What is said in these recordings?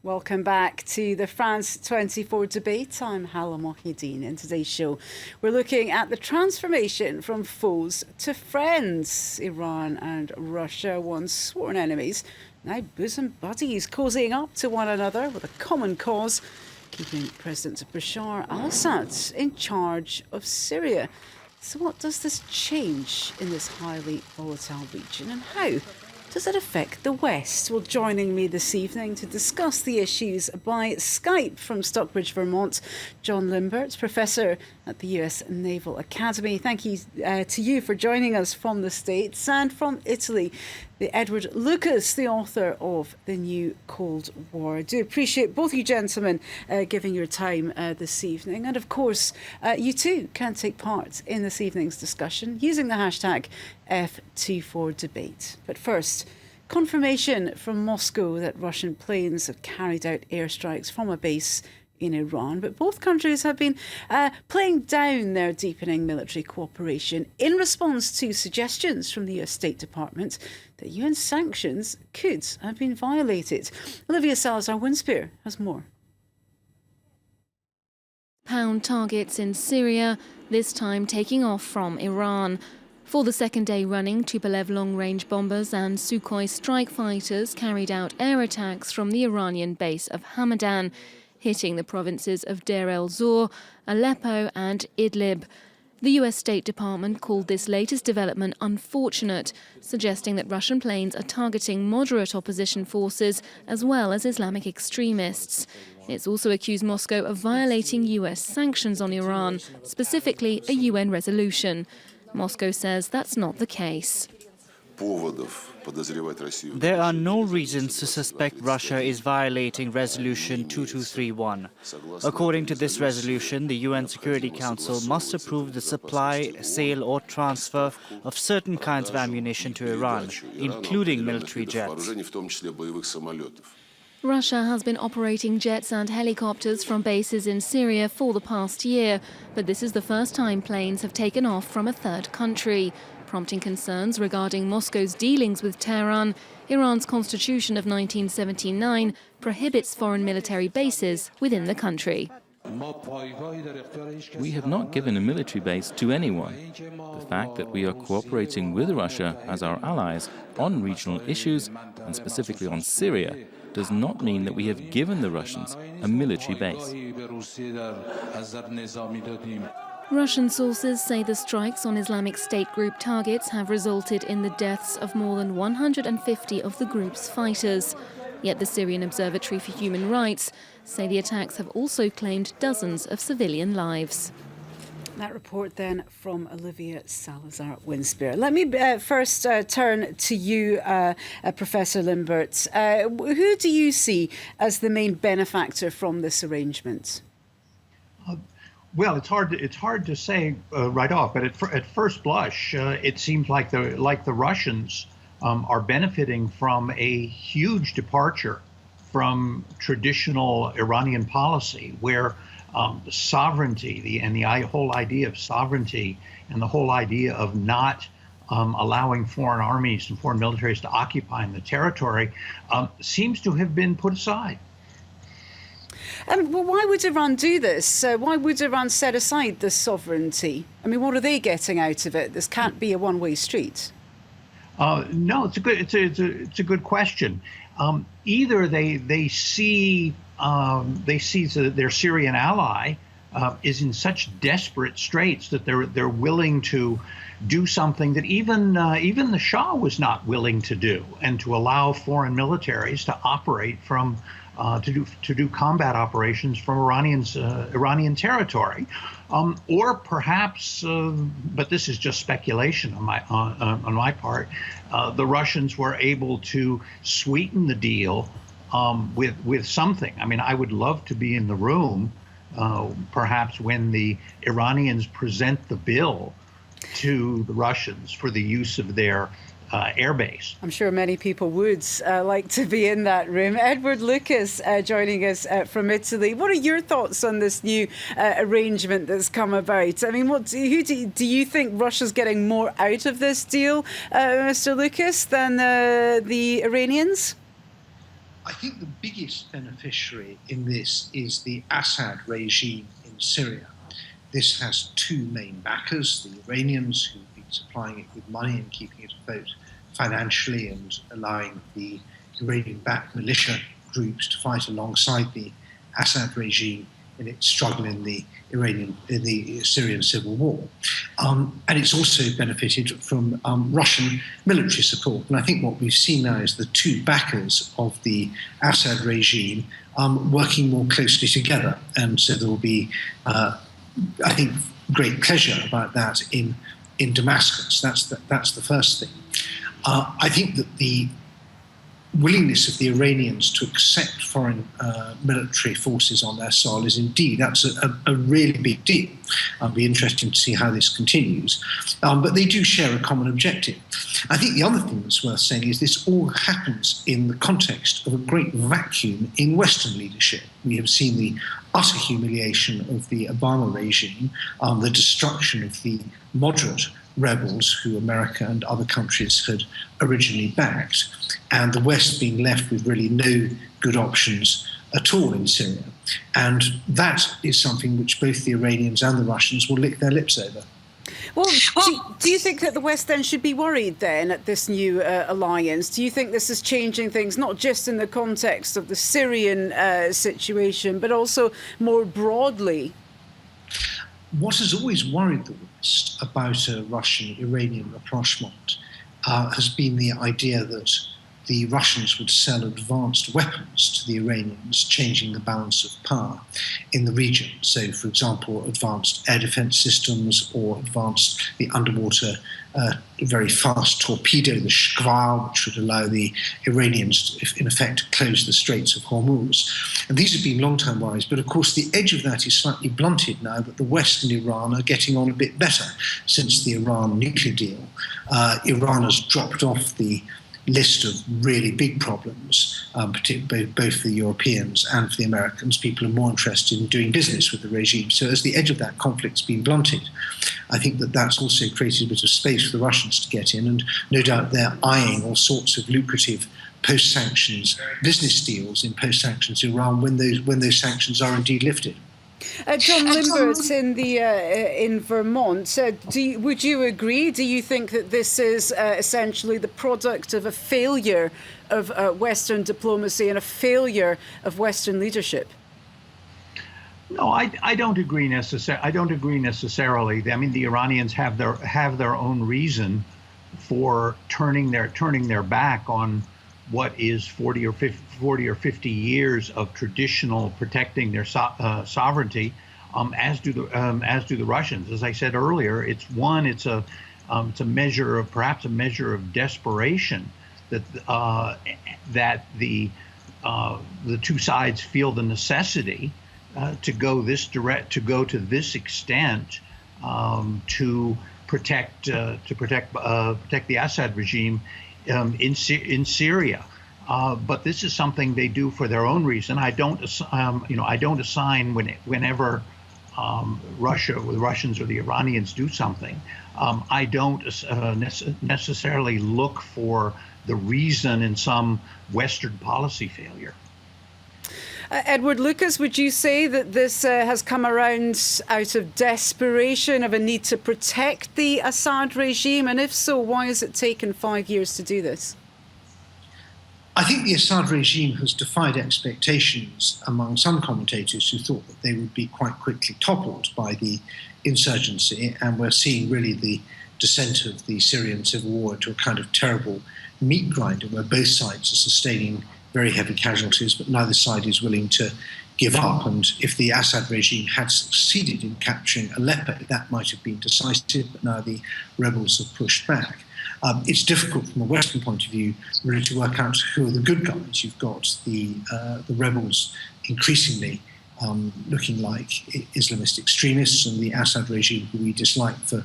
Welcome back to the France 24 debate. I'm Hala Mohideen. In today's show, we're looking at the transformation from foes to friends. Iran and Russia, once sworn enemies, now bosom buddies, cozying up to one another with a common cause, keeping President Bashar Al Assad in charge of Syria. So what does this change in this highly volatile region, and how does it affect the West? Well, joining me this evening to discuss the issues by Skype from Stockbridge, Vermont, John Limbert, Professor at the US Naval Academy. Thank you to you for joining us from the States, and from Italy, the Edward Lucas, the author of The New Cold War. I do appreciate both you gentlemen giving your time this evening. And of course, you too can take part in this evening's discussion using the hashtag F24debate. But first, confirmation from Moscow that Russian planes have carried out airstrikes from a base in Iran. But both countries have been playing down their deepening military cooperation in response to suggestions from the US State Department that UN sanctions could have been violated. Olivia Salazar-Winspear has more. Pound targets in Syria, this time taking off from Iran. For the second day running, Tupolev long-range bombers and Sukhoi strike fighters carried out air attacks from the Iranian base of Hamadan, hitting the provinces of Deir el-Zor, Aleppo and Idlib. The US State Department called this latest development unfortunate, suggesting that Russian planes are targeting moderate opposition forces as well as Islamic extremists. It's also accused Moscow of violating US sanctions on Iran, specifically a UN resolution. Moscow says that's not the case. There are no reasons to suspect Russia is violating Resolution 2231. According to this resolution, the UN Security Council must approve the supply, sale or transfer of certain kinds of ammunition to Iran, including military jets. Russia has been operating jets and helicopters from bases in Syria for the past year, but this is the first time planes have taken off from a third country, prompting concerns regarding Moscow's dealings with Tehran. Iran's constitution of 1979 prohibits foreign military bases within the country. We have not given a military base to anyone. The fact that we are cooperating with Russia as our allies on regional issues, and specifically on Syria, does not mean that we have given the Russians a military base. Russian sources say the strikes on Islamic State group targets have resulted in the deaths of more than 150 of the group's fighters. Yet the Syrian Observatory for Human Rights say the attacks have also claimed dozens of civilian lives. That report then from Olivia Salazar-Winspear. Let me first turn to you, Professor Limbert. Who do you see as the main benefactor from this arrangement? Well, it's hard to say right off, but at first blush, it seems like the Russians are benefiting from a huge departure from traditional Iranian policy, where sovereignty and the whole idea of sovereignty and the whole idea of not allowing foreign armies and foreign militaries to occupy the territory seems to have been put aside. Well, why would Iran do this? Why would Iran set aside this sovereignty? I mean, what are they getting out of it? This can't be a one-way street. No, it's a good question. Either they see their Syrian ally is in such desperate straits that they're willing to do something that even the Shah was not willing to do, and to allow foreign militaries to operate from to do combat operations from Iranian territory, or perhaps, but this is just speculation on my part, the Russians were able to sweeten the deal with something. I mean, I would love to be in the room, perhaps when the Iranians present the bill to the Russians for the use of their airbase. I'm sure many people would like to be in that room. Edward Lucas joining us from Italy. What are your thoughts on this new arrangement that's come about? I mean, do you think Russia's getting more out of this deal, Mr. Lucas, than the Iranians? I think the biggest beneficiary in this is the Assad regime in Syria. This has two main backers, the Iranians, who've been supplying it with money and keeping it afloat financially and allowing the Iranian-backed militia groups to fight alongside the Assad regime in its struggle in the Syrian civil war. And it's also benefited from Russian military support. And I think what we've seen now is the two backers of the Assad regime working more closely together. And so there will be, I think, great pleasure about that in Damascus. That's the first thing. I think that the willingness of the Iranians to accept foreign military forces on their soil is indeed, that's a really big deal. It'll be interesting to see how this continues. But they do share a common objective. I think the other thing that's worth saying is this all happens in the context of a great vacuum in Western leadership. We have seen the utter humiliation of the Obama regime, the destruction of the moderate rebels who America and other countries had originally backed, and the West being left with really no good options at all in Syria. And that is something which both the Iranians and the Russians will lick their lips over. Well, do you think that the West then should be worried then at this new alliance? Do you think this is changing things, not just in the context of the Syrian situation, but also more broadly? What has always worried the West about a Russian-Iranian rapprochement has been the idea that the Russians would sell advanced weapons to the Iranians, changing the balance of power in the region. So, for example, advanced air defense systems or the underwater very fast torpedo, the Shkval, which would allow the Iranians, in effect, to close the Straits of Hormuz. And these have been long-term worries, but of course the edge of that is slightly blunted now that the West and Iran are getting on a bit better since the Iran nuclear deal. Iran has dropped off the list of really big problems, particularly both for the Europeans and for the Americans. People are more interested in doing business with the regime. So as the edge of that conflict's been blunted, I think that that's also created a bit of space for the Russians to get in, and no doubt they're eyeing all sorts of lucrative post-sanctions business deals in post-sanctions Iran when those sanctions are indeed lifted. John Limbert in Vermont, would you agree? Do you think that this is essentially the product of a failure of Western diplomacy and a failure of Western leadership? No, I don't agree necessarily. I mean, the Iranians have their own reason for turning their back on what is 40 or 50 years of traditional protecting their sovereignty, as do the Russians. As I said earlier, it's a measure of desperation that the two sides feel the necessity to go to this extent to protect the Assad regime in Syria. But this is something they do for their own reason. I don't assign whenever Russia, or the Russians or the Iranians do something. I don't necessarily look for the reason in some Western policy failure. Edward Lucas, would you say that this has come around out of desperation, of a need to protect the Assad regime? And if so, why has it taken 5 years to do this? I think the Assad regime has defied expectations among some commentators who thought that they would be quite quickly toppled by the insurgency, and we're seeing really the descent of the Syrian civil war into a kind of terrible meat grinder where both sides are sustaining very heavy casualties, but neither side is willing to give up. And if the Assad regime had succeeded in capturing Aleppo, that might have been decisive, but now the rebels have pushed back. It's difficult from a Western point of view really to work out who are the good guys. You've got the rebels increasingly looking like Islamist extremists, and the Assad regime, who we dislike for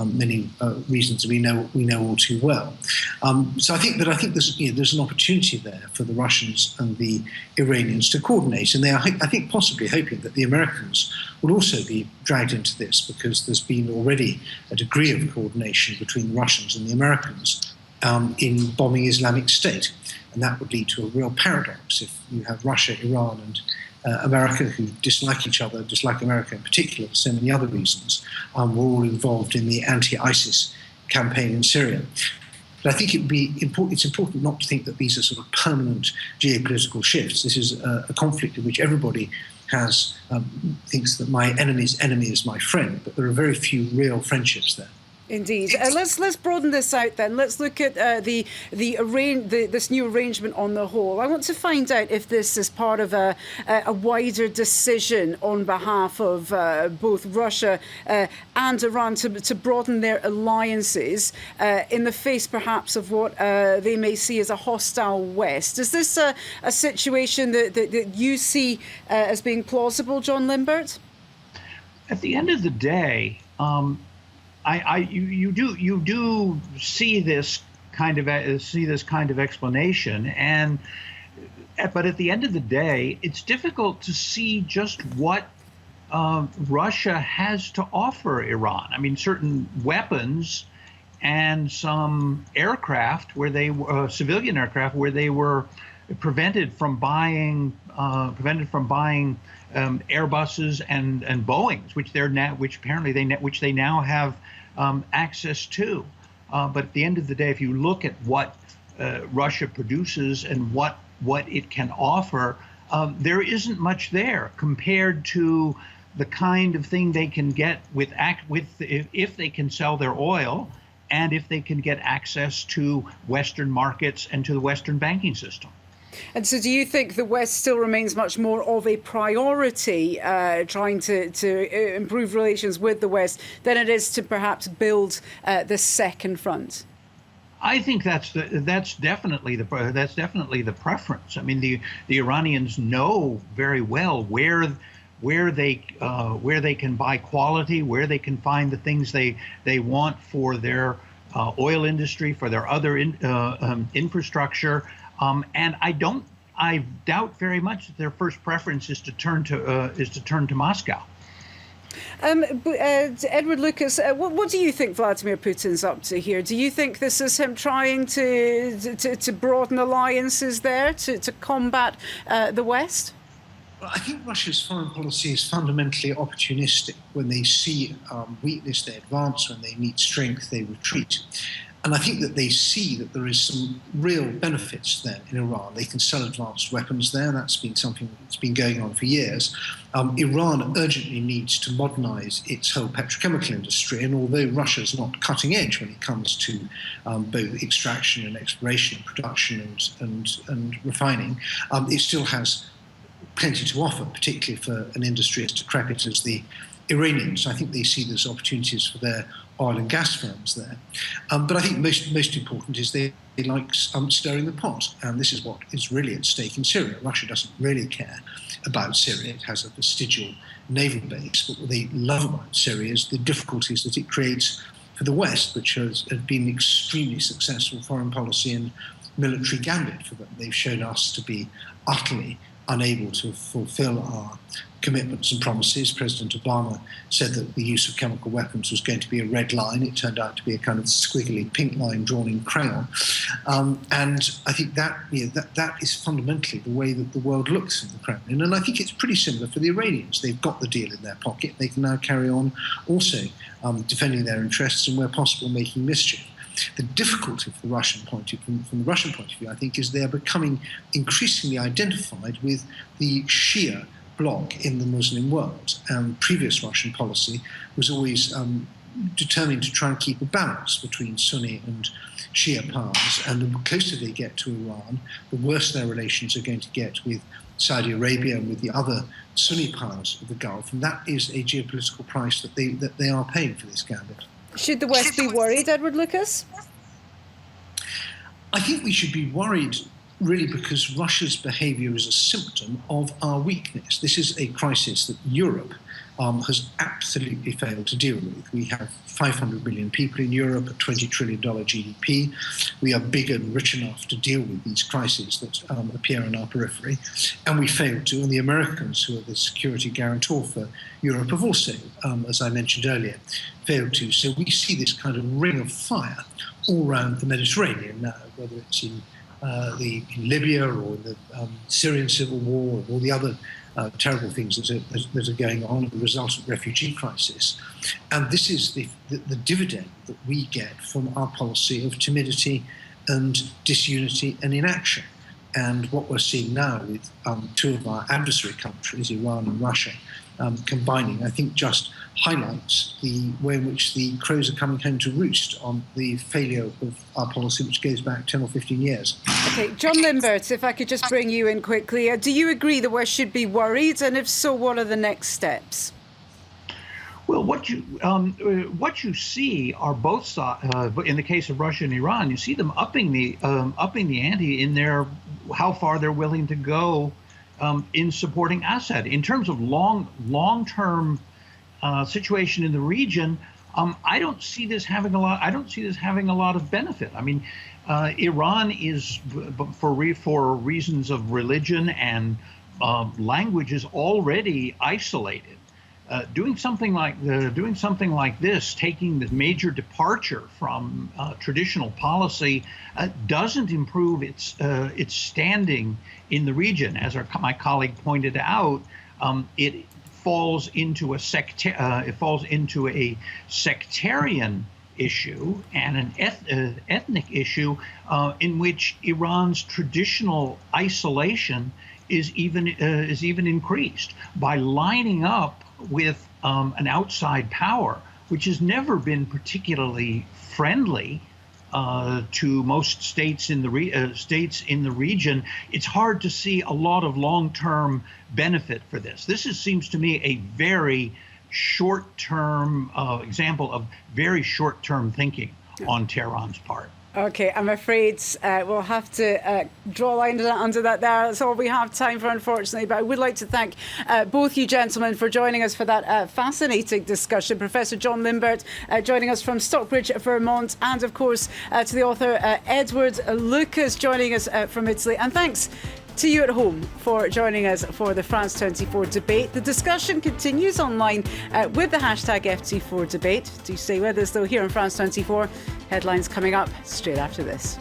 many reasons we know all too well. So I think there's an opportunity there for the Russians and the Iranians to coordinate, and they are, I think, possibly hoping that the Americans will also be dragged into this, because there's been already a degree of coordination between the Russians and the Americans in bombing Islamic State. And that would lead to a real paradox if you have Russia, Iran, and America, who dislike each other, dislike America in particular for so many other reasons, were all involved in the anti-ISIS campaign in Syria. But I think it's important not to think that these are sort of permanent geopolitical shifts. This is a conflict in which everybody thinks that my enemy's enemy is my friend, but there are very few real friendships there. Indeed. Let's broaden this out then. Let's look at this new arrangement on the whole. I want to find out if this is part of a wider decision on behalf of both Russia and Iran to broaden their alliances in the face perhaps of what they may see as a hostile West. Is this a situation that you see as being plausible, John Limbert? At the end of the day, you do see this kind of explanation, but at the end of the day, it's difficult to see just what Russia has to offer Iran. I mean, certain weapons and some aircraft where they were civilian aircraft where they were prevented from buying Airbuses and Boeings, which they now have access to. But at the end of the day, if you look at what Russia produces and what it can offer, there isn't much there compared to the kind of thing they can get if they can sell their oil and if they can get access to Western markets and to the Western banking system. And so do you think the West still remains much more of a priority, trying to improve relations with the West, than it is to perhaps build the second front? I think that's definitely the preference. I mean, the Iranians know very well where they can buy quality, where they can find the things they want for their oil industry, for their other infrastructure. And I doubt very much that their first preference is to turn to Moscow. Edward Lucas, what do you think Vladimir Putin's up to here? Do you think this is him trying to broaden alliances there to combat the West? Well, I think Russia's foreign policy is fundamentally opportunistic. When they see weakness, they advance. When they meet strength, they retreat. And I think that they see that there is some real benefits there in Iran. They can sell advanced weapons there. That's been something that's been going on for years. Iran urgently needs to modernize its whole petrochemical industry. And although Russia's not cutting edge when it comes to both extraction and exploration and production and refining, it still has plenty to offer, particularly for an industry as decrepit as the Iranian. So I think they see there's opportunities for their oil and gas firms there. But I think most important is they like stirring the pot. And this is what is really at stake in Syria. Russia doesn't really care about Syria. It has a vestigial naval base. But what they love about Syria is the difficulties that it creates for the West, which has been extremely successful foreign policy and military gambit for them. They've shown us to be utterly unable to fulfill our commitments and promises. President Obama said that the use of chemical weapons was going to be a red line. It turned out to be a kind of squiggly pink line drawn in crayon. And I think that is fundamentally the way that the world looks in the Kremlin. And I think it's pretty similar for the Iranians. They've got the deal in their pocket. They can now carry on also defending their interests and, where possible, making mischief. The difficulty from the Russian point of view, I think, is they are becoming increasingly identified with the Shia bloc in the Muslim world. Previous Russian policy was always determined to try and keep a balance between Sunni and Shia powers. And the closer they get to Iran, the worse their relations are going to get with Saudi Arabia and with the other Sunni powers of the Gulf. And that is a geopolitical price that they are paying for this gambit. Should the West be worried, Edward Lucas? I think we should be worried, really, because Russia's behaviour is a symptom of our weakness. This is a crisis that Europe has absolutely failed to deal with. We have 500 million people in Europe, a $20 trillion GDP. We are big and rich enough to deal with these crises that appear in our periphery, and we failed to. And the Americans, who are the security guarantor for Europe, have also, as I mentioned earlier, failed to. So we see this kind of ring of fire all around the Mediterranean now, whether it's in in Libya or in the Syrian civil war, or all the other terrible things that are going on as a resultant refugee crisis. And this is the dividend that we get from our policy of timidity and disunity and inaction. And what we're seeing now with two of our adversary countries, Iran and Russia, combining, I think just highlights the way in which the crows are coming home to roost on the failure of our policy, which goes back 10 or 15 years. OK, John Limbert, if I could just bring you in quickly. Do you agree that we should be worried? And if so, what are the next steps? Well, what you see are both sides. In the case of Russia and Iran, you see them upping the ante in their how far they're willing to go in supporting Assad. In terms of long-term situation in the region, I don't see this having a lot. I don't see this having a lot of benefit. I mean, Iran is, for reasons of religion and language, is already isolated. Doing something like this, taking the major departure from traditional policy, doesn't improve its standing in the region. As my colleague pointed out, it falls into a sectarian issue and an ethnic issue in which Iran's traditional isolation is even increased by lining up with an outside power, which has never been particularly friendly to most states in the region. It's hard to see a lot of long-term benefit for this. This seems to me a very short-term example of very short-term thinking on Tehran's part. OK, I'm afraid we'll have to draw a line under that there. That's all we have time for, unfortunately. But I would like to thank both you gentlemen for joining us for that fascinating discussion. Professor John Limbert joining us from Stockbridge, Vermont, and, of course, to the author Edward Lucas joining us from Italy. And thanks to you at home for joining us for the France 24 debate. The discussion continues online with the hashtag FT4debate. Do stay with us, though, here on France 24. Headlines coming up straight after this.